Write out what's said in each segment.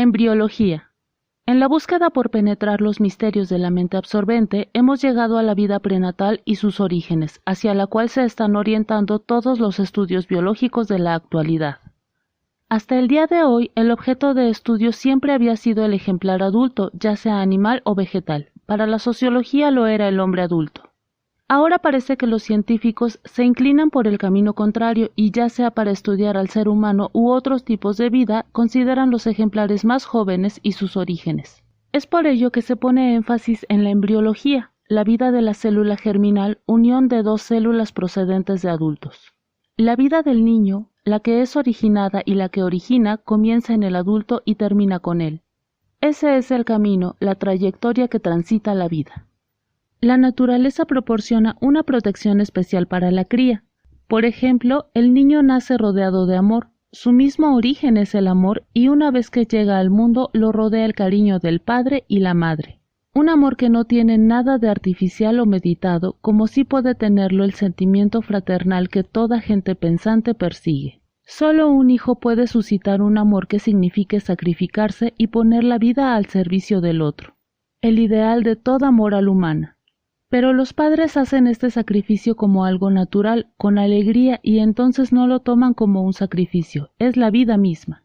Embriología. En la búsqueda por penetrar los misterios de la mente absorbente, hemos llegado a la vida prenatal y sus orígenes, hacia la cual se están orientando todos los estudios biológicos de la actualidad. Hasta el día de hoy, el objeto de estudio siempre había sido el ejemplar adulto, ya sea animal o vegetal. Para la sociología lo era el hombre adulto. Ahora parece que los científicos se inclinan por el camino contrario y ya sea para estudiar al ser humano u otros tipos de vida, consideran los ejemplares más jóvenes y sus orígenes. Es por ello que se pone énfasis en la embriología, la vida de la célula germinal, unión de dos células procedentes de adultos. La vida del niño, la que es originada y la que origina, comienza en el adulto y termina con él. Ese es el camino, la trayectoria que transita la vida. La naturaleza proporciona una protección especial para la cría. Por ejemplo, el niño nace rodeado de amor. Su mismo origen es el amor y una vez que llega al mundo lo rodea el cariño del padre y la madre. Un amor que no tiene nada de artificial o meditado, como sí puede tenerlo el sentimiento fraternal que toda gente pensante persigue. Solo un hijo puede suscitar un amor que signifique sacrificarse y poner la vida al servicio del otro. El ideal de toda moral humana. Pero los padres hacen este sacrificio como algo natural, con alegría, y entonces no lo toman como un sacrificio, es la vida misma.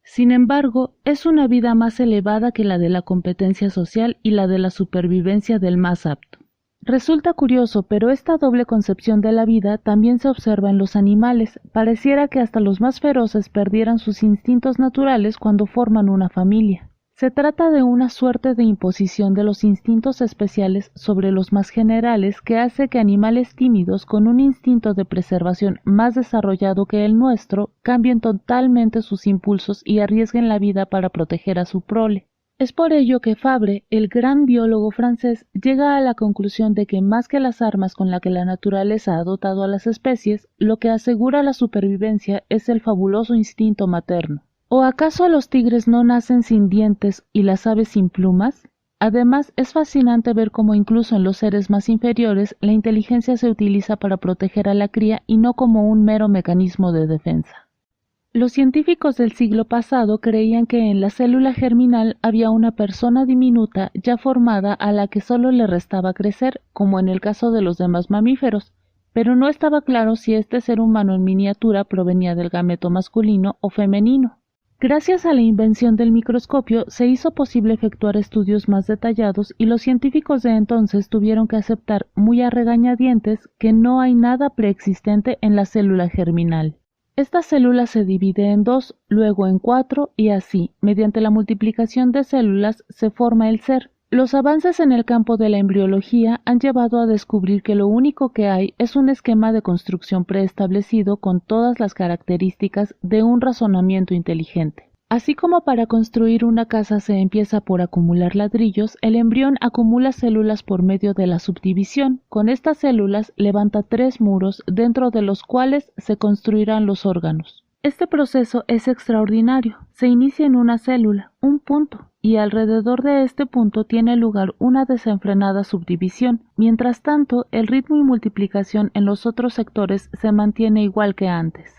Sin embargo, es una vida más elevada que la de la competencia social y la de la supervivencia del más apto. Resulta curioso, pero esta doble concepción de la vida también se observa en los animales. Pareciera que hasta los más feroces perdieran sus instintos naturales cuando forman una familia. Se trata de una suerte de imposición de los instintos especiales sobre los más generales que hace que animales tímidos con un instinto de preservación más desarrollado que el nuestro cambien totalmente sus impulsos y arriesguen la vida para proteger a su prole. Es por ello que Fabre, el gran biólogo francés, llega a la conclusión de que más que las armas con las que la naturaleza ha dotado a las especies, lo que asegura la supervivencia es el fabuloso instinto materno. ¿O acaso los tigres no nacen sin dientes y las aves sin plumas? Además, es fascinante ver cómo incluso en los seres más inferiores la inteligencia se utiliza para proteger a la cría y no como un mero mecanismo de defensa. Los científicos del siglo pasado creían que en la célula germinal había una persona diminuta ya formada a la que solo le restaba crecer, como en el caso de los demás mamíferos, pero no estaba claro si este ser humano en miniatura provenía del gameto masculino o femenino. Gracias a la invención del microscopio se hizo posible efectuar estudios más detallados y los científicos de entonces tuvieron que aceptar muy a regañadientes que no hay nada preexistente en la célula germinal. Esta célula se divide en dos, luego en cuatro y así, mediante la multiplicación de células, se forma el ser. Los avances en el campo de la embriología han llevado a descubrir que lo único que hay es un esquema de construcción preestablecido con todas las características de un razonamiento inteligente. Así como para construir una casa se empieza por acumular ladrillos, el embrión acumula células por medio de la subdivisión. Con estas células levanta 3 muros dentro de los cuales se construirán los órganos. Este proceso es extraordinario. Se inicia en una célula, un punto, y alrededor de este punto tiene lugar una desenfrenada subdivisión. Mientras tanto, el ritmo y multiplicación en los otros sectores se mantiene igual que antes.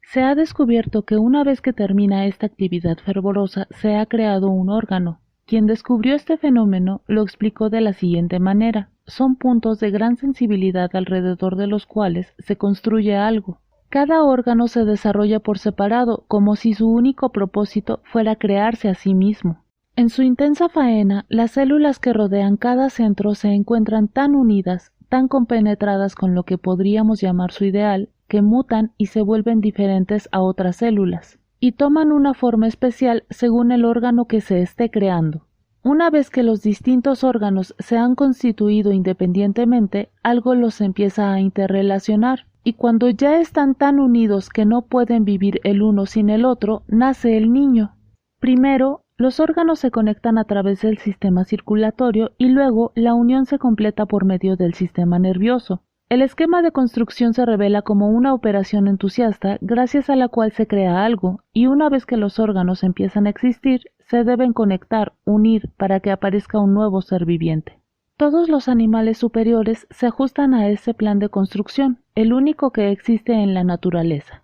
Se ha descubierto que una vez que termina esta actividad fervorosa, se ha creado un órgano. Quien descubrió este fenómeno lo explicó de la siguiente manera. Son puntos de gran sensibilidad alrededor de los cuales se construye algo. Cada órgano se desarrolla por separado, como si su único propósito fuera crearse a sí mismo. En su intensa faena, las células que rodean cada centro se encuentran tan unidas, tan compenetradas con lo que podríamos llamar su ideal, que mutan y se vuelven diferentes a otras células, y toman una forma especial según el órgano que se esté creando. Una vez que los distintos órganos se han constituido independientemente, algo los empieza a interrelacionar, y cuando ya están tan unidos que no pueden vivir el uno sin el otro, nace el niño. Primero, los órganos se conectan a través del sistema circulatorio y luego la unión se completa por medio del sistema nervioso. El esquema de construcción se revela como una operación entusiasta gracias a la cual se crea algo, y una vez que los órganos empiezan a existir, se deben conectar, unir, para que aparezca un nuevo ser viviente. Todos los animales superiores se ajustan a ese plan de construcción, el único que existe en la naturaleza.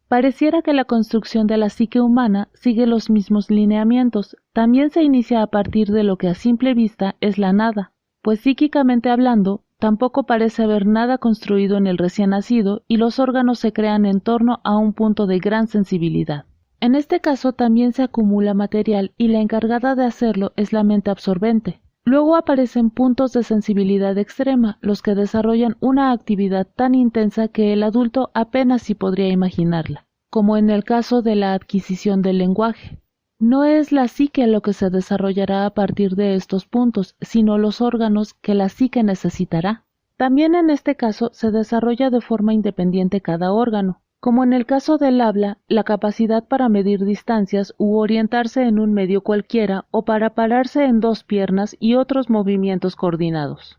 Pareciera que la construcción de la psique humana sigue los mismos lineamientos, también se inicia a partir de lo que a simple vista es la nada, pues psíquicamente hablando, tampoco parece haber nada construido en el recién nacido y los órganos se crean en torno a un punto de gran sensibilidad. En este caso también se acumula material y la encargada de hacerlo es la mente absorbente. Luego aparecen puntos de sensibilidad extrema, los que desarrollan una actividad tan intensa que el adulto apenas si podría imaginarla, como en el caso de la adquisición del lenguaje. No es la psique lo que se desarrollará a partir de estos puntos, sino los órganos que la psique necesitará. También en este caso se desarrolla de forma independiente cada órgano, como en el caso del habla, la capacidad para medir distancias u orientarse en un medio cualquiera o para pararse en dos piernas y otros movimientos coordinados.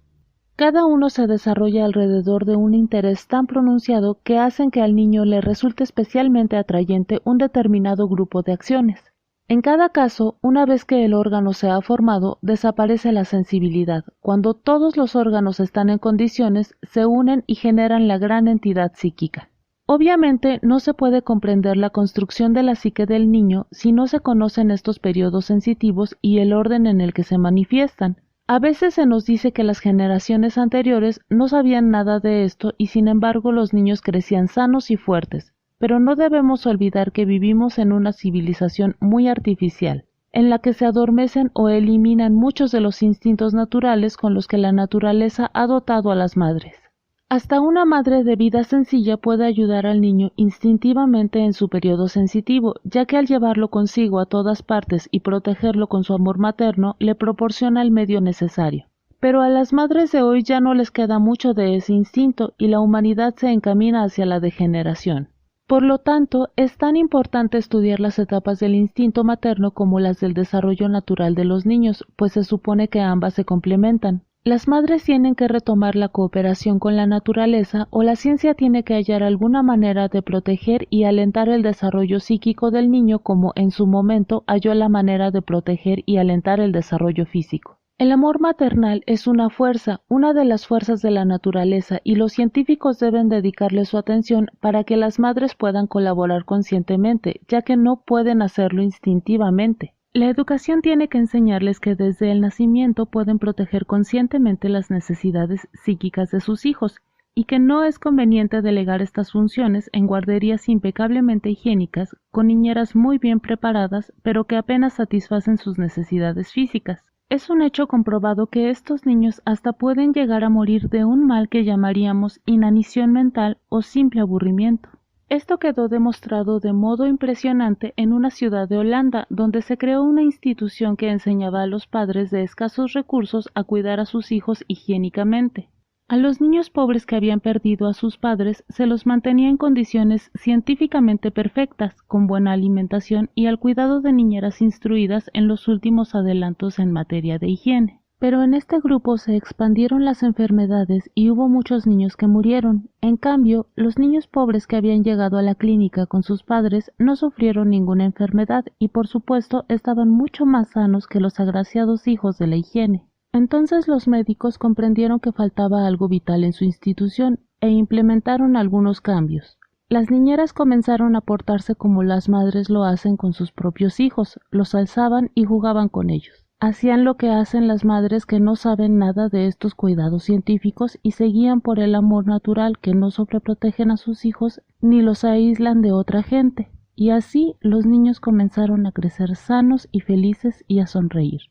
Cada uno se desarrolla alrededor de un interés tan pronunciado que hacen que al niño le resulte especialmente atrayente un determinado grupo de acciones. En cada caso, una vez que el órgano se ha formado, desaparece la sensibilidad. Cuando todos los órganos están en condiciones, se unen y generan la gran entidad psíquica. Obviamente no se puede comprender la construcción de la psique del niño si no se conocen estos periodos sensitivos y el orden en el que se manifiestan. A veces se nos dice que las generaciones anteriores no sabían nada de esto y sin embargo los niños crecían sanos y fuertes, pero no debemos olvidar que vivimos en una civilización muy artificial, en la que se adormecen o eliminan muchos de los instintos naturales con los que la naturaleza ha dotado a las madres. Hasta una madre de vida sencilla puede ayudar al niño instintivamente en su periodo sensitivo, ya que al llevarlo consigo a todas partes y protegerlo con su amor materno, le proporciona el medio necesario. Pero a las madres de hoy ya no les queda mucho de ese instinto y la humanidad se encamina hacia la degeneración. Por lo tanto, es tan importante estudiar las etapas del instinto materno como las del desarrollo natural de los niños, pues se supone que ambas se complementan. Las madres tienen que retomar la cooperación con la naturaleza o la ciencia tiene que hallar alguna manera de proteger y alentar el desarrollo psíquico del niño como en su momento halló la manera de proteger y alentar el desarrollo físico. El amor maternal es una fuerza, una de las fuerzas de la naturaleza y los científicos deben dedicarle su atención para que las madres puedan colaborar conscientemente, ya que no pueden hacerlo instintivamente. La educación tiene que enseñarles que desde el nacimiento pueden proteger conscientemente las necesidades psíquicas de sus hijos y que no es conveniente delegar estas funciones en guarderías impecablemente higiénicas con niñeras muy bien preparadas pero que apenas satisfacen sus necesidades físicas. Es un hecho comprobado que estos niños hasta pueden llegar a morir de un mal que llamaríamos inanición mental o simple aburrimiento. Esto quedó demostrado de modo impresionante en una ciudad de Holanda, donde se creó una institución que enseñaba a los padres de escasos recursos a cuidar a sus hijos higiénicamente. A los niños pobres que habían perdido a sus padres se los mantenía en condiciones científicamente perfectas, con buena alimentación y al cuidado de niñeras instruidas en los últimos adelantos en materia de higiene. Pero en este grupo se expandieron las enfermedades y hubo muchos niños que murieron. En cambio, los niños pobres que habían llegado a la clínica con sus padres no sufrieron ninguna enfermedad y por supuesto estaban mucho más sanos que los agraciados hijos de la higiene. Entonces los médicos comprendieron que faltaba algo vital en su institución e implementaron algunos cambios. Las niñeras comenzaron a portarse como las madres lo hacen con sus propios hijos, los alzaban y jugaban con ellos. Hacían lo que hacen las madres que no saben nada de estos cuidados científicos y se guían por el amor natural que no sobreprotegen a sus hijos ni los aíslan de otra gente. Y así los niños comenzaron a crecer sanos y felices y a sonreír.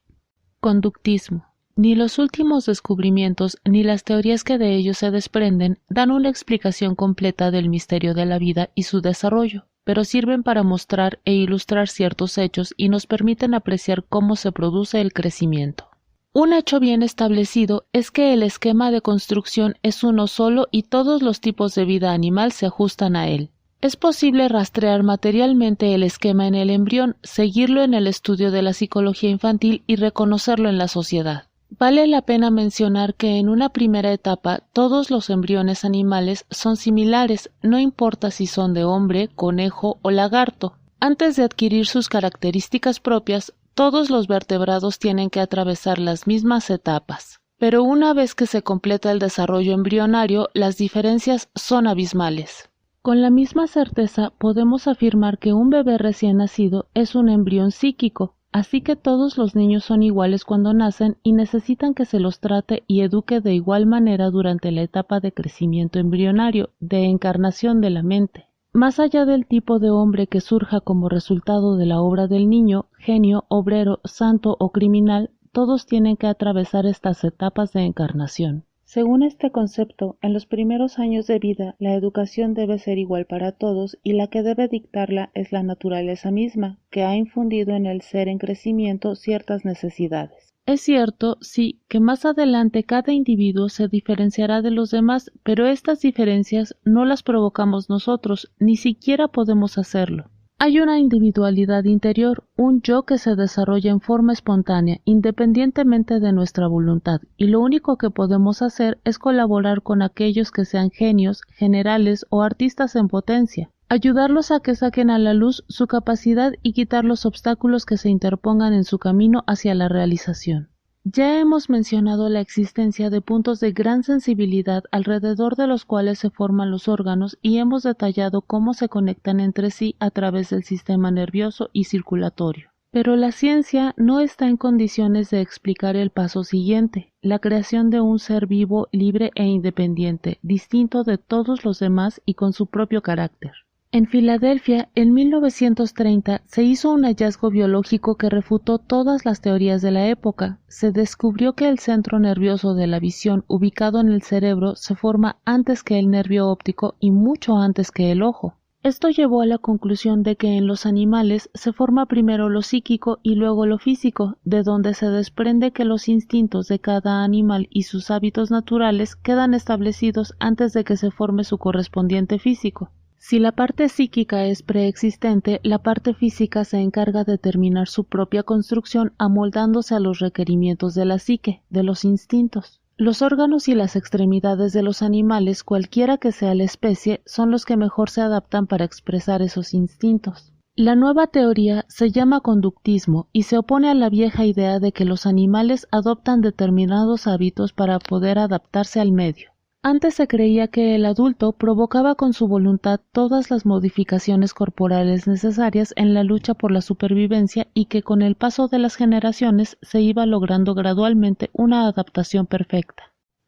Conductismo. Ni los últimos descubrimientos ni las teorías que de ellos se desprenden dan una explicación completa del misterio de la vida y su desarrollo, pero sirven para mostrar e ilustrar ciertos hechos y nos permiten apreciar cómo se produce el crecimiento. Un hecho bien establecido es que el esquema de construcción es uno solo y todos los tipos de vida animal se ajustan a él. Es posible rastrear materialmente el esquema en el embrión, seguirlo en el estudio de la psicología infantil y reconocerlo en la sociedad. Vale la pena mencionar que en una primera etapa todos los embriones animales son similares, no importa si son de hombre, conejo o lagarto. Antes de adquirir sus características propias, todos los vertebrados tienen que atravesar las mismas etapas. Pero una vez que se completa el desarrollo embrionario, las diferencias son abismales. Con la misma certeza podemos afirmar que un bebé recién nacido es un embrión psíquico, así que todos los niños son iguales cuando nacen y necesitan que se los trate y eduque de igual manera durante la etapa de crecimiento embrionario, de encarnación de la mente. Más allá del tipo de hombre que surja como resultado de la obra del niño, genio, obrero, santo o criminal, todos tienen que atravesar estas etapas de encarnación. Según este concepto, en los primeros años de vida la educación debe ser igual para todos y la que debe dictarla es la naturaleza misma, que ha infundido en el ser en crecimiento ciertas necesidades. Es cierto, sí, que más adelante cada individuo se diferenciará de los demás, pero estas diferencias no las provocamos nosotros, ni siquiera podemos hacerlo. Hay una individualidad interior, un yo que se desarrolla en forma espontánea, independientemente de nuestra voluntad, y lo único que podemos hacer es colaborar con aquellos que sean genios, generales o artistas en potencia, ayudarlos a que saquen a la luz su capacidad y quitar los obstáculos que se interpongan en su camino hacia la realización. Ya hemos mencionado la existencia de puntos de gran sensibilidad alrededor de los cuales se forman los órganos y hemos detallado cómo se conectan entre sí a través del sistema nervioso y circulatorio. Pero la ciencia no está en condiciones de explicar el paso siguiente, la creación de un ser vivo, libre e independiente, distinto de todos los demás y con su propio carácter. En Filadelfia, en 1930, se hizo un hallazgo biológico que refutó todas las teorías de la época. Se descubrió que el centro nervioso de la visión ubicado en el cerebro se forma antes que el nervio óptico y mucho antes que el ojo. Esto llevó a la conclusión de que en los animales se forma primero lo psíquico y luego lo físico, de donde se desprende que los instintos de cada animal y sus hábitos naturales quedan establecidos antes de que se forme su correspondiente físico. Si la parte psíquica es preexistente, la parte física se encarga de terminar su propia construcción amoldándose a los requerimientos de la psique, de los instintos. Los órganos y las extremidades de los animales, cualquiera que sea la especie, son los que mejor se adaptan para expresar esos instintos. La nueva teoría se llama conductismo y se opone a la vieja idea de que los animales adoptan determinados hábitos para poder adaptarse al medio. Antes se creía que el adulto provocaba con su voluntad todas las modificaciones corporales necesarias en la lucha por la supervivencia y que con el paso de las generaciones se iba logrando gradualmente una adaptación perfecta.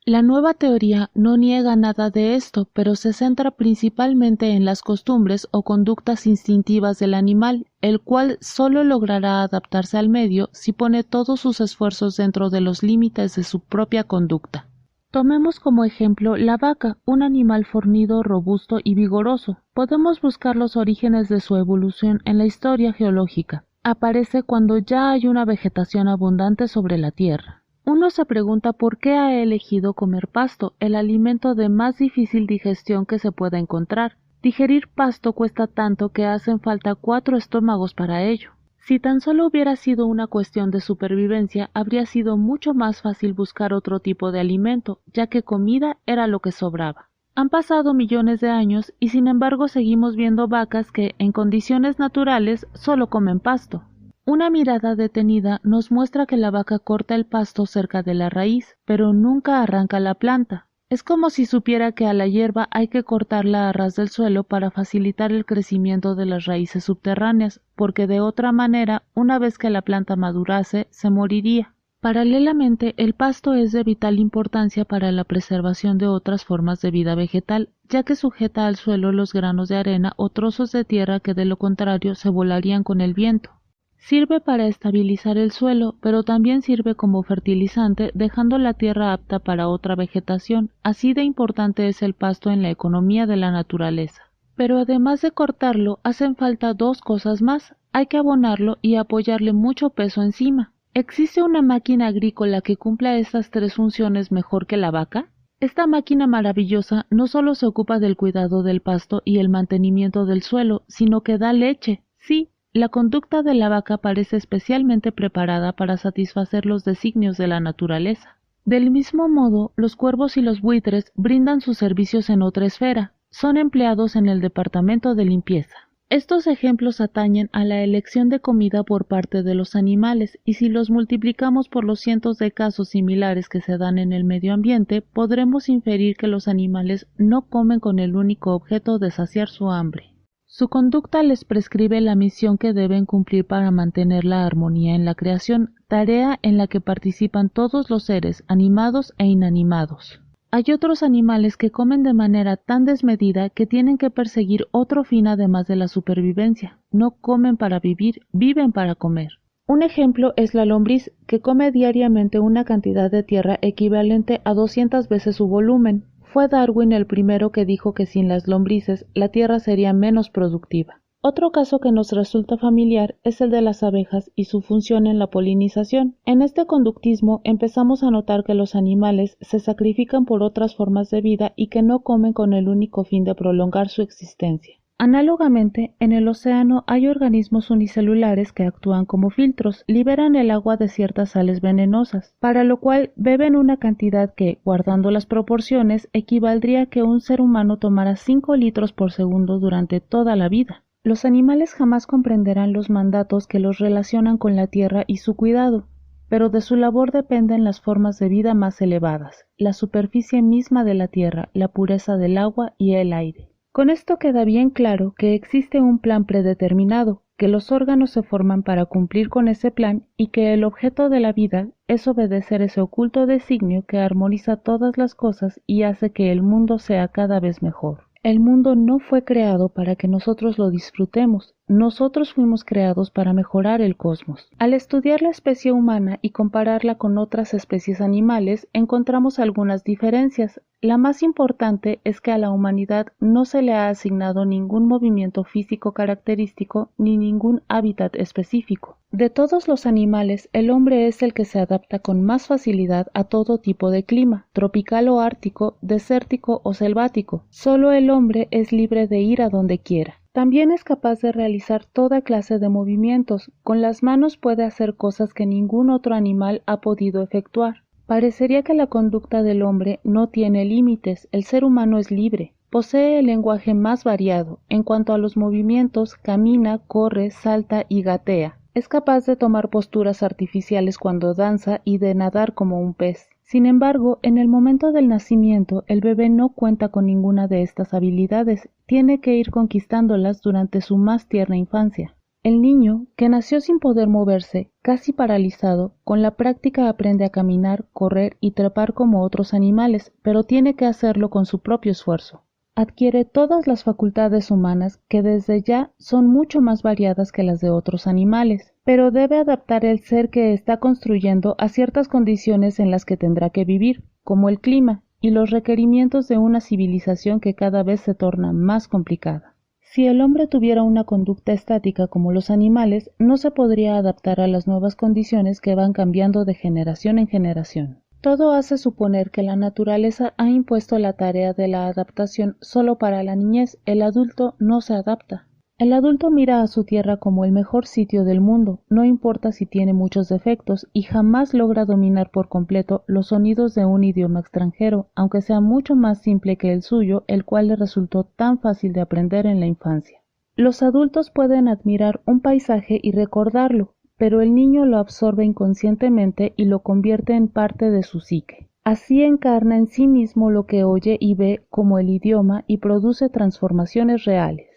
La nueva teoría no niega nada de esto, pero se centra principalmente en las costumbres o conductas instintivas del animal, el cual solo logrará adaptarse al medio si pone todos sus esfuerzos dentro de los límites de su propia conducta. Tomemos como ejemplo la vaca, un animal fornido, robusto y vigoroso. Podemos buscar los orígenes de su evolución en la historia geológica. Aparece cuando ya hay una vegetación abundante sobre la tierra. Uno se pregunta por qué ha elegido comer pasto, el alimento de más difícil digestión que se pueda encontrar. Digerir pasto cuesta tanto que hacen falta 4 estómagos para ello. Si tan solo hubiera sido una cuestión de supervivencia, habría sido mucho más fácil buscar otro tipo de alimento, ya que comida era lo que sobraba. Han pasado millones de años y sin embargo seguimos viendo vacas que, en condiciones naturales, solo comen pasto. Una mirada detenida nos muestra que la vaca corta el pasto cerca de la raíz, pero nunca arranca la planta. Es como si supiera que a la hierba hay que cortarla a ras del suelo para facilitar el crecimiento de las raíces subterráneas, porque de otra manera, una vez que la planta madurase, se moriría. Paralelamente, el pasto es de vital importancia para la preservación de otras formas de vida vegetal, ya que sujeta al suelo los granos de arena o trozos de tierra que de lo contrario se volarían con el viento. Sirve para estabilizar el suelo, pero también sirve como fertilizante, dejando la tierra apta para otra vegetación. Así de importante es el pasto en la economía de la naturaleza. Pero además de cortarlo, hacen falta 2 cosas más. Hay que abonarlo y apoyarle mucho peso encima. ¿Existe una máquina agrícola que cumpla estas 3 funciones mejor que la vaca? Esta máquina maravillosa no solo se ocupa del cuidado del pasto y el mantenimiento del suelo, sino que da leche. Sí. La conducta de la vaca parece especialmente preparada para satisfacer los designios de la naturaleza. Del mismo modo, los cuervos y los buitres brindan sus servicios en otra esfera. Son empleados en el departamento de limpieza. Estos ejemplos atañen a la elección de comida por parte de los animales, y si los multiplicamos por los cientos de casos similares que se dan en el medio ambiente, podremos inferir que los animales no comen con el único objeto de saciar su hambre. Su conducta les prescribe la misión que deben cumplir para mantener la armonía en la creación, tarea en la que participan todos los seres, animados e inanimados. Hay otros animales que comen de manera tan desmedida que tienen que perseguir otro fin además de la supervivencia. No comen para vivir, viven para comer. Un ejemplo es la lombriz, que come diariamente una cantidad de tierra equivalente a 200 veces su volumen. Fue Darwin el primero que dijo que sin las lombrices la tierra sería menos productiva. Otro caso que nos resulta familiar es el de las abejas y su función en la polinización. En este conductismo empezamos a notar que los animales se sacrifican por otras formas de vida y que no comen con el único fin de prolongar su existencia. Análogamente, en el océano hay organismos unicelulares que actúan como filtros, liberan el agua de ciertas sales venenosas, para lo cual beben una cantidad que, guardando las proporciones, equivaldría a que un ser humano tomara 5 litros por segundo durante toda la vida. Los animales jamás comprenderán los mandatos que los relacionan con la tierra y su cuidado, pero de su labor dependen las formas de vida más elevadas, la superficie misma de la tierra, la pureza del agua y el aire. Con esto queda bien claro que existe un plan predeterminado, que los órganos se forman para cumplir con ese plan y que el objeto de la vida es obedecer ese oculto designio que armoniza todas las cosas y hace que el mundo sea cada vez mejor. El mundo no fue creado para que nosotros lo disfrutemos, nosotros fuimos creados para mejorar el cosmos. Al estudiar la especie humana y compararla con otras especies animales, encontramos algunas diferencias. La más importante es que a la humanidad no se le ha asignado ningún movimiento físico característico ni ningún hábitat específico. De todos los animales, el hombre es el que se adapta con más facilidad a todo tipo de clima, tropical o ártico, desértico o selvático. Solo el hombre es libre de ir a donde quiera. También es capaz de realizar toda clase de movimientos. Con las manos puede hacer cosas que ningún otro animal ha podido efectuar. Parecería que la conducta del hombre no tiene límites, el ser humano es libre. Posee el lenguaje más variado. En cuanto a los movimientos, camina, corre, salta y gatea. Es capaz de tomar posturas artificiales cuando danza y de nadar como un pez. Sin embargo, en el momento del nacimiento, el bebé no cuenta con ninguna de estas habilidades, tiene que ir conquistándolas durante su más tierna infancia. El niño, que nació sin poder moverse, casi paralizado, con la práctica aprende a caminar, correr y trepar como otros animales, pero tiene que hacerlo con su propio esfuerzo. Adquiere todas las facultades humanas que desde ya son mucho más variadas que las de otros animales, pero debe adaptar el ser que está construyendo a ciertas condiciones en las que tendrá que vivir, como el clima y los requerimientos de una civilización que cada vez se torna más complicada. Si el hombre tuviera una conducta estática como los animales, no se podría adaptar a las nuevas condiciones que van cambiando de generación en generación. Todo hace suponer que la naturaleza ha impuesto la tarea de la adaptación solo para la niñez. El adulto no se adapta. El adulto mira a su tierra como el mejor sitio del mundo, no importa si tiene muchos defectos, y jamás logra dominar por completo los sonidos de un idioma extranjero, aunque sea mucho más simple que el suyo, el cual le resultó tan fácil de aprender en la infancia. Los adultos pueden admirar un paisaje y recordarlo, pero el niño lo absorbe inconscientemente y lo convierte en parte de su psique. Así encarna en sí mismo lo que oye y ve como el idioma y produce transformaciones reales.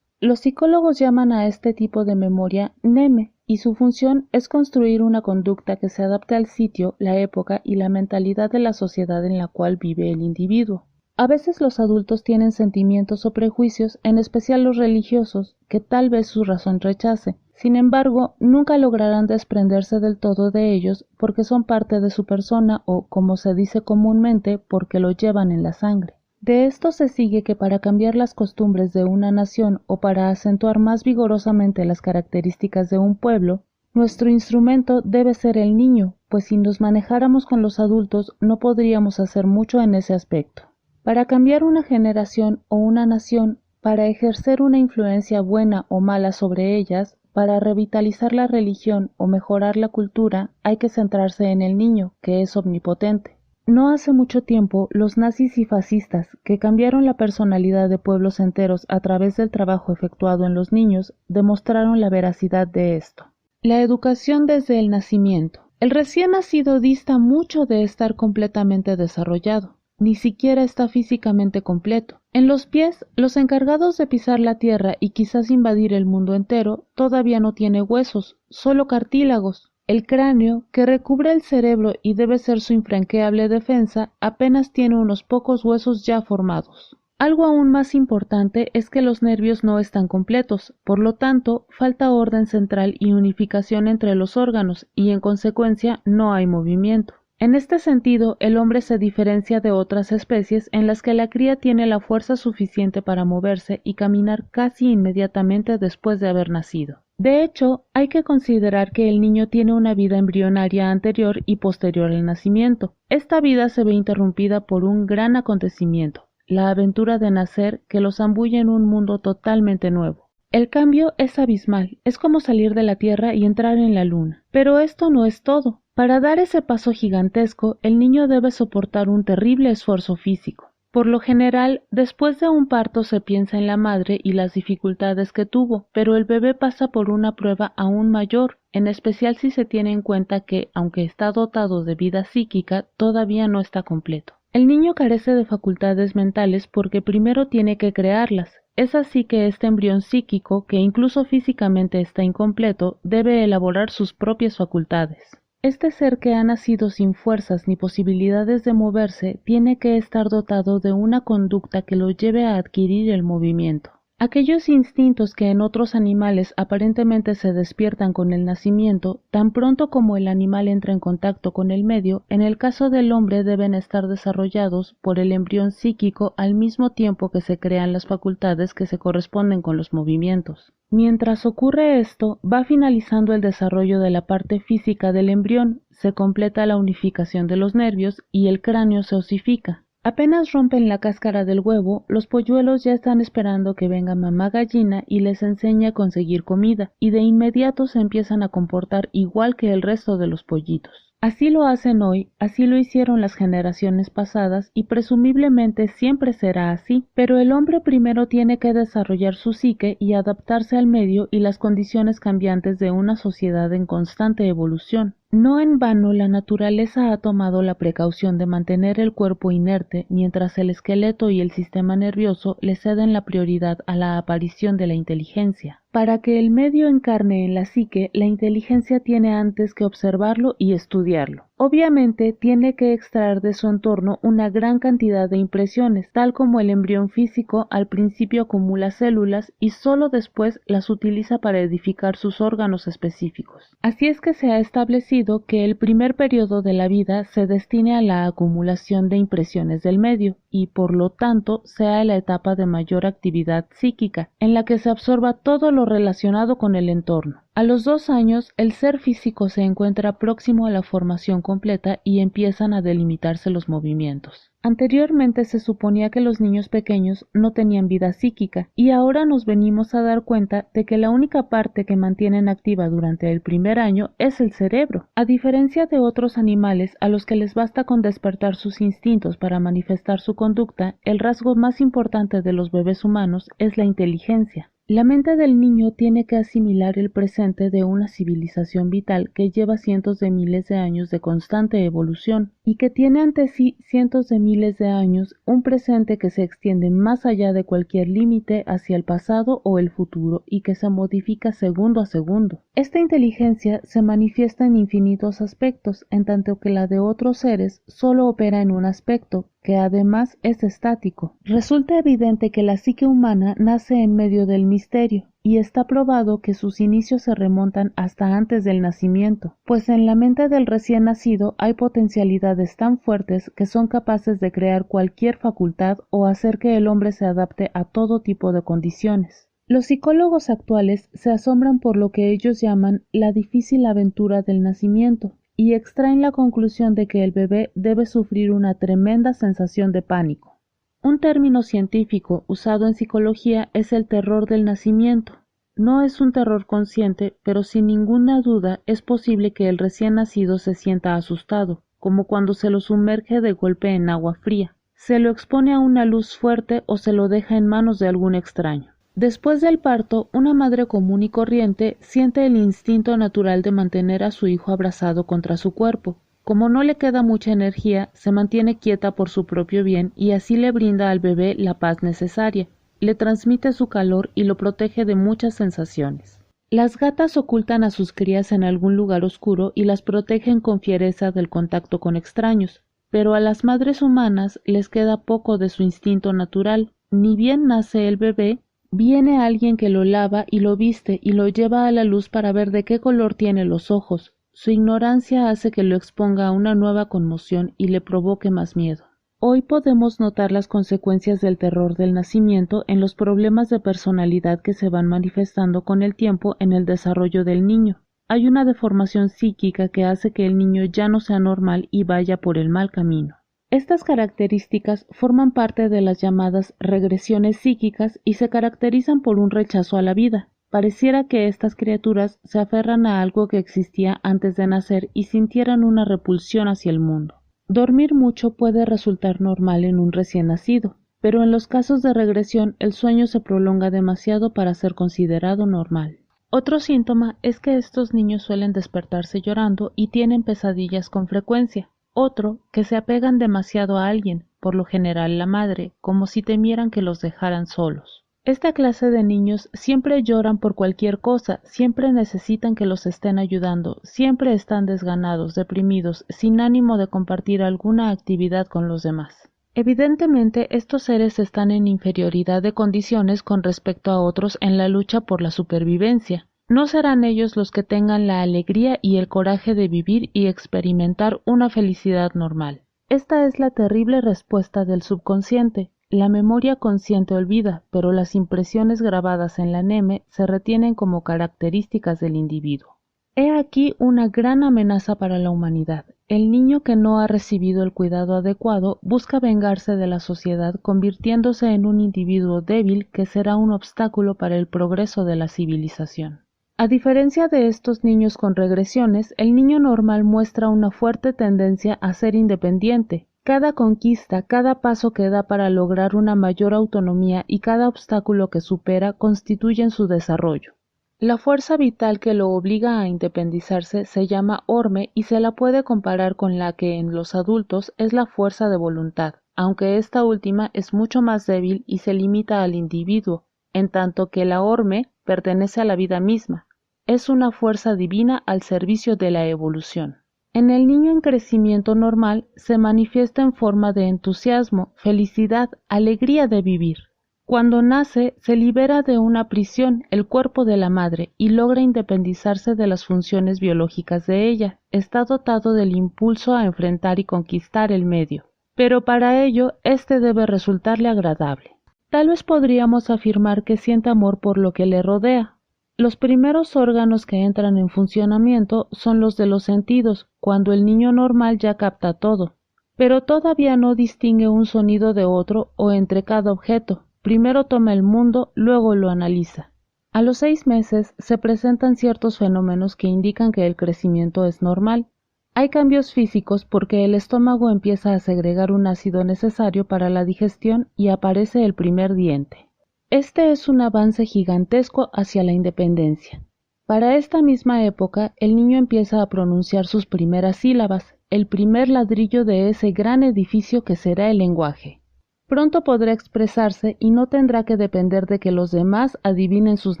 Los psicólogos llaman a este tipo de memoria neme, y su función es construir una conducta que se adapte al sitio, la época y la mentalidad de la sociedad en la cual vive el individuo. A veces los adultos tienen sentimientos o prejuicios, en especial los religiosos, que tal vez su razón rechace. Sin embargo, nunca lograrán desprenderse del todo de ellos porque son parte de su persona o, como se dice comúnmente, porque lo llevan en la sangre. De esto se sigue que para cambiar las costumbres de una nación o para acentuar más vigorosamente las características de un pueblo, nuestro instrumento debe ser el niño, pues si nos manejáramos con los adultos no podríamos hacer mucho en ese aspecto. Para cambiar una generación o una nación, para ejercer una influencia buena o mala sobre ellas, para revitalizar la religión o mejorar la cultura, hay que centrarse en el niño, que es omnipotente. No hace mucho tiempo, los nazis y fascistas, que cambiaron la personalidad de pueblos enteros a través del trabajo efectuado en los niños, demostraron la veracidad de esto. La educación desde el nacimiento. El recién nacido dista mucho de estar completamente desarrollado. Ni siquiera está físicamente completo. En los pies, los encargados de pisar la tierra y quizás invadir el mundo entero, todavía no tiene huesos, solo cartílagos. El cráneo, que recubre el cerebro y debe ser su infranqueable defensa, apenas tiene unos pocos huesos ya formados. Algo aún más importante es que los nervios no están completos, por lo tanto, falta orden central y unificación entre los órganos, y en consecuencia no hay movimiento. En este sentido, el hombre se diferencia de otras especies en las que la cría tiene la fuerza suficiente para moverse y caminar casi inmediatamente después de haber nacido. De hecho, hay que considerar que el niño tiene una vida embrionaria anterior y posterior al nacimiento. Esta vida se ve interrumpida por un gran acontecimiento, la aventura de nacer que lo zambulle en un mundo totalmente nuevo. El cambio es abismal, es como salir de la Tierra y entrar en la Luna. Pero esto no es todo. Para dar ese paso gigantesco, el niño debe soportar un terrible esfuerzo físico. Por lo general, después de un parto se piensa en la madre y las dificultades que tuvo, pero el bebé pasa por una prueba aún mayor, en especial si se tiene en cuenta que, aunque está dotado de vida psíquica, todavía no está completo. El niño carece de facultades mentales porque primero tiene que crearlas. Es así que este embrión psíquico, que incluso físicamente está incompleto, debe elaborar sus propias facultades. Este ser que ha nacido sin fuerzas ni posibilidades de moverse tiene que estar dotado de una conducta que lo lleve a adquirir el movimiento. Aquellos instintos que en otros animales aparentemente se despiertan con el nacimiento, tan pronto como el animal entra en contacto con el medio, en el caso del hombre deben estar desarrollados por el embrión psíquico al mismo tiempo que se crean las facultades que se corresponden con los movimientos. Mientras ocurre esto, va finalizando el desarrollo de la parte física del embrión, se completa la unificación de los nervios y el cráneo se osifica. Apenas rompen la cáscara del huevo, los polluelos ya están esperando que venga mamá gallina y les enseñe a conseguir comida, y de inmediato se empiezan a comportar igual que el resto de los pollitos. Así lo hacen hoy, así lo hicieron las generaciones pasadas y presumiblemente siempre será así, pero el hombre primero tiene que desarrollar su psique y adaptarse al medio y las condiciones cambiantes de una sociedad en constante evolución. No en vano la naturaleza ha tomado la precaución de mantener el cuerpo inerte mientras el esqueleto y el sistema nervioso le ceden la prioridad a la aparición de la inteligencia. Para que el medio encarne en la psique, la inteligencia tiene antes que observarlo y estudiarlo. Obviamente tiene que extraer de su entorno una gran cantidad de impresiones, tal como el embrión físico al principio acumula células y solo después las utiliza para edificar sus órganos específicos. Así es que se ha establecido que el primer periodo de la vida se destine a la acumulación de impresiones del medio y, por lo tanto, sea la etapa de mayor actividad psíquica, en la que se absorba todo lo relacionado con el entorno. A los 2 años, el ser físico se encuentra próximo a la formación completa y empiezan a delimitarse los movimientos. Anteriormente se suponía que los niños pequeños no tenían vida psíquica y ahora nos venimos a dar cuenta de que la única parte que mantienen activa durante el primer año es el cerebro. A diferencia de otros animales a los que les basta con despertar sus instintos para manifestar su conducta, el rasgo más importante de los bebés humanos es la inteligencia. La mente del niño tiene que asimilar el presente de una civilización vital que lleva cientos de miles de años de constante evolución y que tiene ante sí cientos de miles de años un presente que se extiende más allá de cualquier límite hacia el pasado o el futuro y que se modifica segundo a segundo. Esta inteligencia se manifiesta en infinitos aspectos, en tanto que la de otros seres solo opera en un aspecto, que además es estático. Resulta evidente que la psique humana nace en medio del misterio, y está probado que sus inicios se remontan hasta antes del nacimiento, pues en la mente del recién nacido hay potencialidades tan fuertes que son capaces de crear cualquier facultad o hacer que el hombre se adapte a todo tipo de condiciones. Los psicólogos actuales se asombran por lo que ellos llaman la difícil aventura del nacimiento, y extraen la conclusión de que el bebé debe sufrir una tremenda sensación de pánico. Un término científico usado en psicología es el terror del nacimiento. No es un terror consciente, pero sin ninguna duda es posible que el recién nacido se sienta asustado, como cuando se lo sumerge de golpe en agua fría, se lo expone a una luz fuerte o se lo deja en manos de algún extraño. Después del parto, una madre común y corriente siente el instinto natural de mantener a su hijo abrazado contra su cuerpo. Como no le queda mucha energía, se mantiene quieta por su propio bien y así le brinda al bebé la paz necesaria, le transmite su calor y lo protege de muchas sensaciones. Las gatas ocultan a sus crías en algún lugar oscuro y las protegen con fiereza del contacto con extraños, pero a las madres humanas les queda poco de su instinto natural. Ni bien nace el bebé, viene alguien que lo lava y lo viste y lo lleva a la luz para ver de qué color tiene los ojos. Su ignorancia hace que lo exponga a una nueva conmoción y le provoque más miedo. Hoy podemos notar las consecuencias del terror del nacimiento en los problemas de personalidad que se van manifestando con el tiempo en el desarrollo del niño. Hay una deformación psíquica que hace que el niño ya no sea normal y vaya por el mal camino. Estas características forman parte de las llamadas regresiones psíquicas y se caracterizan por un rechazo a la vida. Pareciera que estas criaturas se aferran a algo que existía antes de nacer y sintieran una repulsión hacia el mundo. Dormir mucho puede resultar normal en un recién nacido, pero en los casos de regresión el sueño se prolonga demasiado para ser considerado normal. Otro síntoma es que estos niños suelen despertarse llorando y tienen pesadillas con frecuencia. Otro, que se apegan demasiado a alguien, por lo general la madre, como si temieran que los dejaran solos. Esta clase de niños siempre lloran por cualquier cosa, siempre necesitan que los estén ayudando, siempre están desganados, deprimidos, sin ánimo de compartir alguna actividad con los demás. Evidentemente, estos seres están en inferioridad de condiciones con respecto a otros en la lucha por la supervivencia. No serán ellos los que tengan la alegría y el coraje de vivir y experimentar una felicidad normal. Esta es la terrible respuesta del subconsciente. La memoria consciente olvida, pero las impresiones grabadas en la neme se retienen como características del individuo. He aquí una gran amenaza para la humanidad. El niño que no ha recibido el cuidado adecuado busca vengarse de la sociedad convirtiéndose en un individuo débil que será un obstáculo para el progreso de la civilización. A diferencia de estos niños con regresiones, el niño normal muestra una fuerte tendencia a ser independiente. Cada conquista, cada paso que da para lograr una mayor autonomía y cada obstáculo que supera constituyen su desarrollo. La fuerza vital que lo obliga a independizarse se llama orme y se la puede comparar con la que en los adultos es la fuerza de voluntad, aunque esta última es mucho más débil y se limita al individuo, en tanto que la orme pertenece a la vida misma. Es una fuerza divina al servicio de la evolución. En el niño en crecimiento normal se manifiesta en forma de entusiasmo, felicidad, alegría de vivir. Cuando nace, se libera de una prisión, el cuerpo de la madre, y logra independizarse de las funciones biológicas de ella. Está dotado del impulso a enfrentar y conquistar el medio. Pero para ello, este debe resultarle agradable. Tal vez podríamos afirmar que siente amor por lo que le rodea. Los primeros órganos que entran en funcionamiento son los de los sentidos, cuando el niño normal ya capta todo, pero todavía no distingue un sonido de otro o entre cada objeto. Primero toma el mundo, luego lo analiza. A los 6 meses se presentan ciertos fenómenos que indican que el crecimiento es normal. Hay cambios físicos porque el estómago empieza a segregar un ácido necesario para la digestión y aparece el primer diente. Este es un avance gigantesco hacia la independencia. Para esta misma época, el niño empieza a pronunciar sus primeras sílabas, el primer ladrillo de ese gran edificio que será el lenguaje. Pronto podrá expresarse y no tendrá que depender de que los demás adivinen sus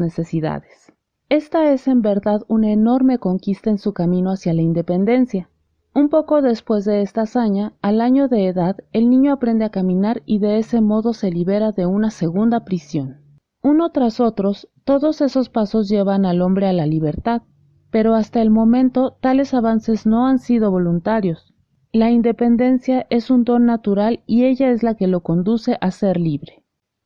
necesidades. Esta es en verdad una enorme conquista en su camino hacia la independencia. Un poco después de esta hazaña, al año de edad, el niño aprende a caminar y de ese modo se libera de una segunda prisión. Uno tras otros, todos esos pasos llevan al hombre a la libertad, pero hasta el momento tales avances no han sido voluntarios. La independencia es un don natural y ella es la que lo conduce a ser libre.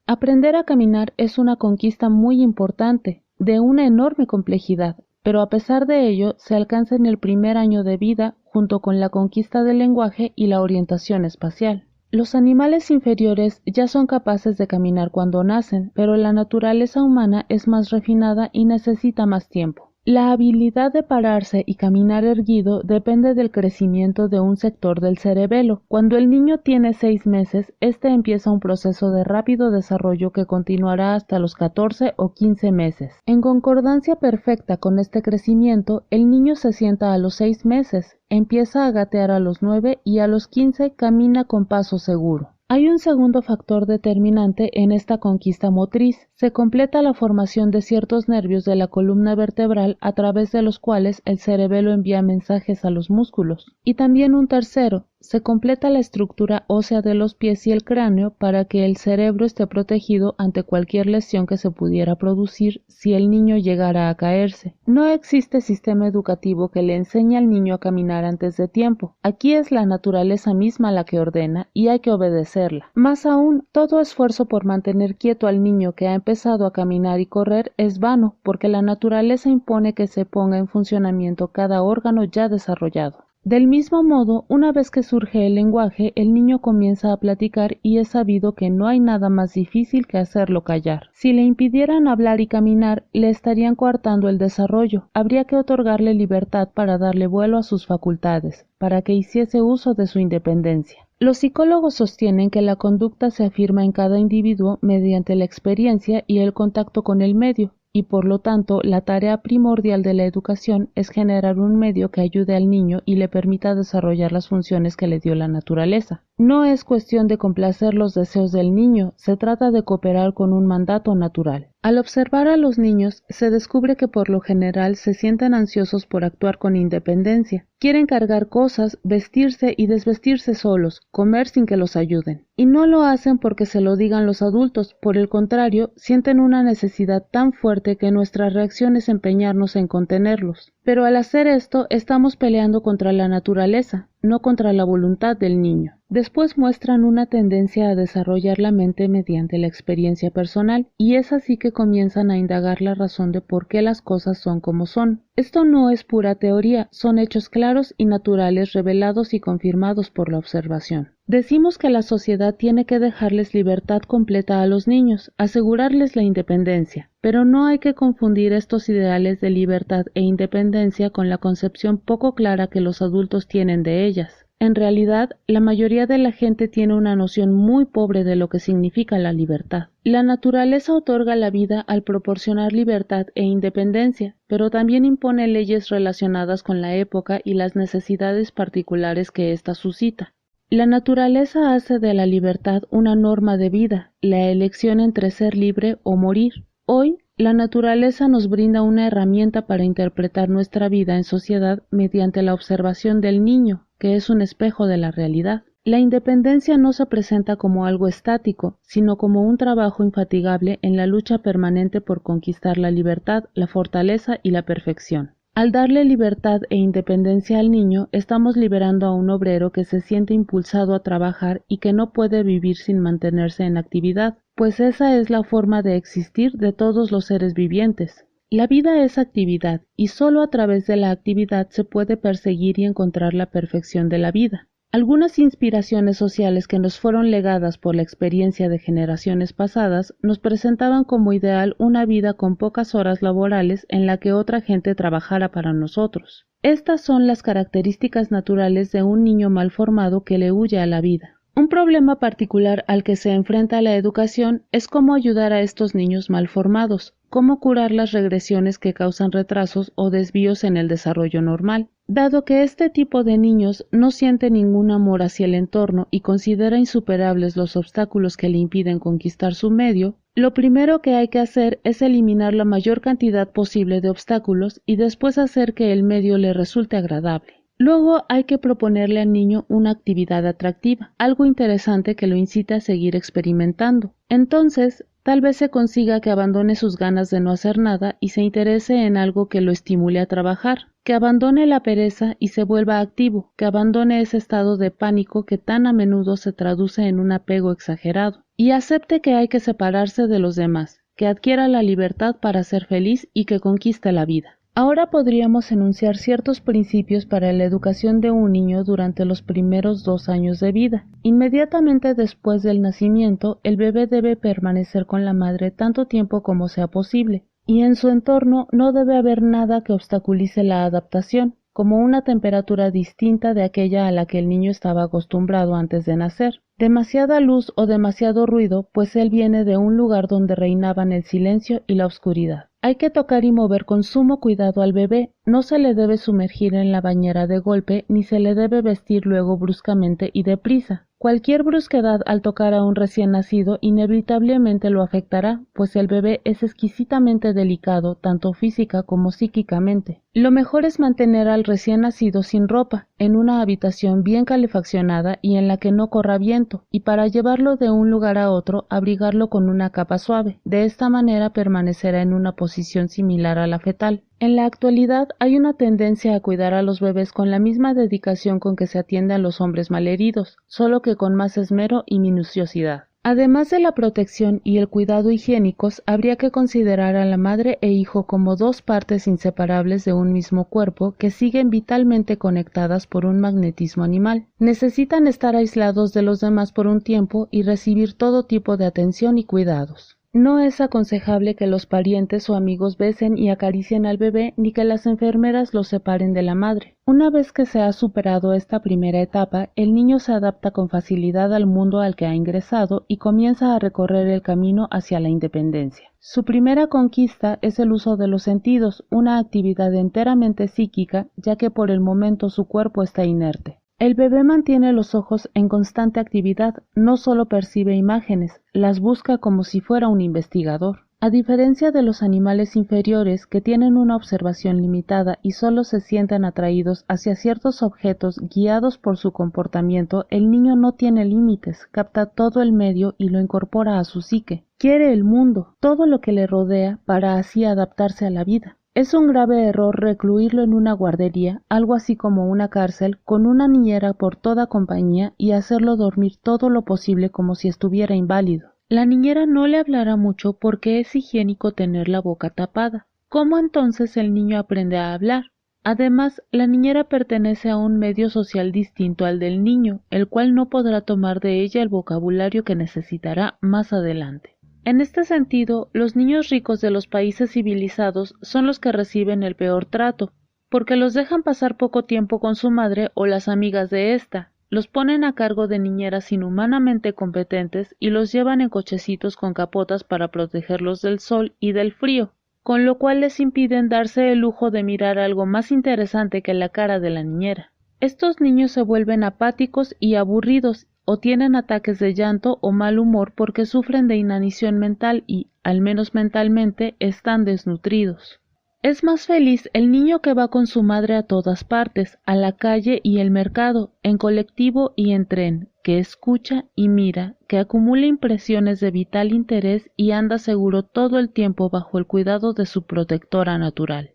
Aprender a caminar es una conquista muy importante, de una enorme complejidad, pero a pesar de ello se alcanza en el primer año de vida junto con la conquista del lenguaje y la orientación espacial. Los animales inferiores ya son capaces de caminar cuando nacen, pero la naturaleza humana es más refinada y necesita más tiempo. La habilidad de pararse y caminar erguido depende del crecimiento de un sector del cerebelo. Cuando el niño tiene 6 meses, este empieza un proceso de rápido desarrollo que continuará hasta los 14 o 15 meses. En concordancia perfecta con este crecimiento, el niño se sienta a los 6 meses, empieza a gatear a los 9 y a los 15 camina con paso seguro. Hay un segundo factor determinante en esta conquista motriz. Se completa la formación de ciertos nervios de la columna vertebral a través de los cuales el cerebelo envía mensajes a los músculos. Y también un tercero, se completa la estructura ósea de los pies y el cráneo para que el cerebro esté protegido ante cualquier lesión que se pudiera producir si el niño llegara a caerse. No existe sistema educativo que le enseñe al niño a caminar antes de tiempo. Aquí es la naturaleza misma la que ordena y hay que obedecerla. Más aún, todo esfuerzo por mantener quieto al niño que ha empezado a caminar y correr es vano, porque la naturaleza impone que se ponga en funcionamiento cada órgano ya desarrollado. Del mismo modo, una vez que surge el lenguaje, el niño comienza a platicar y es sabido que no hay nada más difícil que hacerlo callar. Si le impidieran hablar y caminar, le estarían coartando el desarrollo. Habría que otorgarle libertad para darle vuelo a sus facultades, para que hiciese uso de su independencia. Los psicólogos sostienen que la conducta se afirma en cada individuo mediante la experiencia y el contacto con el medio, y por lo tanto la tarea primordial de la educación es generar un medio que ayude al niño y le permita desarrollar las funciones que le dio la naturaleza. No es cuestión de complacer los deseos del niño, se trata de cooperar con un mandato natural. Al observar a los niños, se descubre que por lo general se sienten ansiosos por actuar con independencia. Quieren cargar cosas, vestirse y desvestirse solos, comer sin que los ayuden. Y no lo hacen porque se lo digan los adultos, por el contrario, sienten una necesidad tan fuerte que nuestra reacción es empeñarnos en contenerlos. Pero al hacer esto, estamos peleando contra la naturaleza, no contra la voluntad del niño. Después muestran una tendencia a desarrollar la mente mediante la experiencia personal, y es así que comienzan a indagar la razón de por qué las cosas son como son. Esto no es pura teoría, son hechos claros y naturales revelados y confirmados por la observación. Decimos que la sociedad tiene que dejarles libertad completa a los niños, asegurarles la independencia, pero no hay que confundir estos ideales de libertad e independencia con la concepción poco clara que los adultos tienen de ellas. En realidad, la mayoría de la gente tiene una noción muy pobre de lo que significa la libertad. La naturaleza otorga la vida al proporcionar libertad e independencia, pero también impone leyes relacionadas con la época y las necesidades particulares que ésta suscita. La naturaleza hace de la libertad una norma de vida, la elección entre ser libre o morir. Hoy, la naturaleza nos brinda una herramienta para interpretar nuestra vida en sociedad mediante la observación del niño, que es un espejo de la realidad. La independencia no se presenta como algo estático, sino como un trabajo infatigable en la lucha permanente por conquistar la libertad, la fortaleza y la perfección. Al darle libertad e independencia al niño, estamos liberando a un obrero que se siente impulsado a trabajar y que no puede vivir sin mantenerse en actividad, pues esa es la forma de existir de todos los seres vivientes. La vida es actividad, y solo a través de la actividad se puede perseguir y encontrar la perfección de la vida. Algunas inspiraciones sociales que nos fueron legadas por la experiencia de generaciones pasadas nos presentaban como ideal una vida con pocas horas laborales en la que otra gente trabajara para nosotros. Estas son las características naturales de un niño mal formado que le huye a la vida. Un problema particular al que se enfrenta la educación es cómo ayudar a estos niños mal formados, cómo curar las regresiones que causan retrasos o desvíos en el desarrollo normal. Dado que este tipo de niños no siente ningún amor hacia el entorno y considera insuperables los obstáculos que le impiden conquistar su medio, lo primero que hay que hacer es eliminar la mayor cantidad posible de obstáculos y después hacer que el medio le resulte agradable. Luego hay que proponerle al niño una actividad atractiva, algo interesante que lo incite a seguir experimentando. Entonces, tal vez se consiga que abandone sus ganas de no hacer nada y se interese en algo que lo estimule a trabajar, que abandone la pereza y se vuelva activo, que abandone ese estado de pánico que tan a menudo se traduce en un apego exagerado, y acepte que hay que separarse de los demás, que adquiera la libertad para ser feliz y que conquiste la vida. Ahora podríamos enunciar ciertos principios para la educación de un niño durante los primeros 2 años de vida. Inmediatamente después del nacimiento, el bebé debe permanecer con la madre tanto tiempo como sea posible, y en su entorno no debe haber nada que obstaculice la adaptación, como una temperatura distinta de aquella a la que el niño estaba acostumbrado antes de nacer. Demasiada luz o demasiado ruido, pues él viene de un lugar donde reinaban el silencio y la oscuridad. Hay que tocar y mover con sumo cuidado al bebé, no se le debe sumergir en la bañera de golpe ni se le debe vestir luego bruscamente y deprisa. Cualquier brusquedad al tocar a un recién nacido inevitablemente lo afectará, pues el bebé es exquisitamente delicado tanto física como psíquicamente. Lo mejor es mantener al recién nacido sin ropa, en una habitación bien calefaccionada y en la que no corra viento, y para llevarlo de un lugar a otro, abrigarlo con una capa suave. De esta manera permanecerá en una posición similar a la fetal. En la actualidad hay una tendencia a cuidar a los bebés con la misma dedicación con que se atiende a los hombres malheridos, solo que con más esmero y minuciosidad. Además de la protección y el cuidado higiénicos, habría que considerar a la madre e hijo como dos partes inseparables de un mismo cuerpo que siguen vitalmente conectadas por un magnetismo animal. Necesitan estar aislados de los demás por un tiempo y recibir todo tipo de atención y cuidados. No es aconsejable que los parientes o amigos besen y acaricien al bebé ni que las enfermeras los separen de la madre. Una vez que se ha superado esta primera etapa, el niño se adapta con facilidad al mundo al que ha ingresado y comienza a recorrer el camino hacia la independencia. Su primera conquista es el uso de los sentidos, una actividad enteramente psíquica, ya que por el momento su cuerpo está inerte. El bebé mantiene los ojos en constante actividad, no solo percibe imágenes, las busca como si fuera un investigador. A diferencia de los animales inferiores que tienen una observación limitada y solo se sienten atraídos hacia ciertos objetos guiados por su comportamiento, el niño no tiene límites, capta todo el medio y lo incorpora a su psique. Quiere el mundo, todo lo que le rodea, para así adaptarse a la vida. Es un grave error recluirlo en una guardería, algo así como una cárcel, con una niñera por toda compañía y hacerlo dormir todo lo posible como si estuviera inválido. La niñera no le hablará mucho porque es higiénico tener la boca tapada. ¿Cómo entonces el niño aprende a hablar? Además, la niñera pertenece a un medio social distinto al del niño, el cual no podrá tomar de ella el vocabulario que necesitará más adelante. En este sentido, los niños ricos de los países civilizados son los que reciben el peor trato, porque los dejan pasar poco tiempo con su madre o las amigas de ésta, los ponen a cargo de niñeras inhumanamente competentes y los llevan en cochecitos con capotas para protegerlos del sol y del frío, con lo cual les impiden darse el lujo de mirar algo más interesante que la cara de la niñera. Estos niños se vuelven apáticos y aburridos o tienen ataques de llanto o mal humor porque sufren de inanición mental y, al menos mentalmente, están desnutridos. Es más feliz el niño que va con su madre a todas partes, a la calle y el mercado, en colectivo y en tren, que escucha y mira, que acumula impresiones de vital interés y anda seguro todo el tiempo bajo el cuidado de su protectora natural.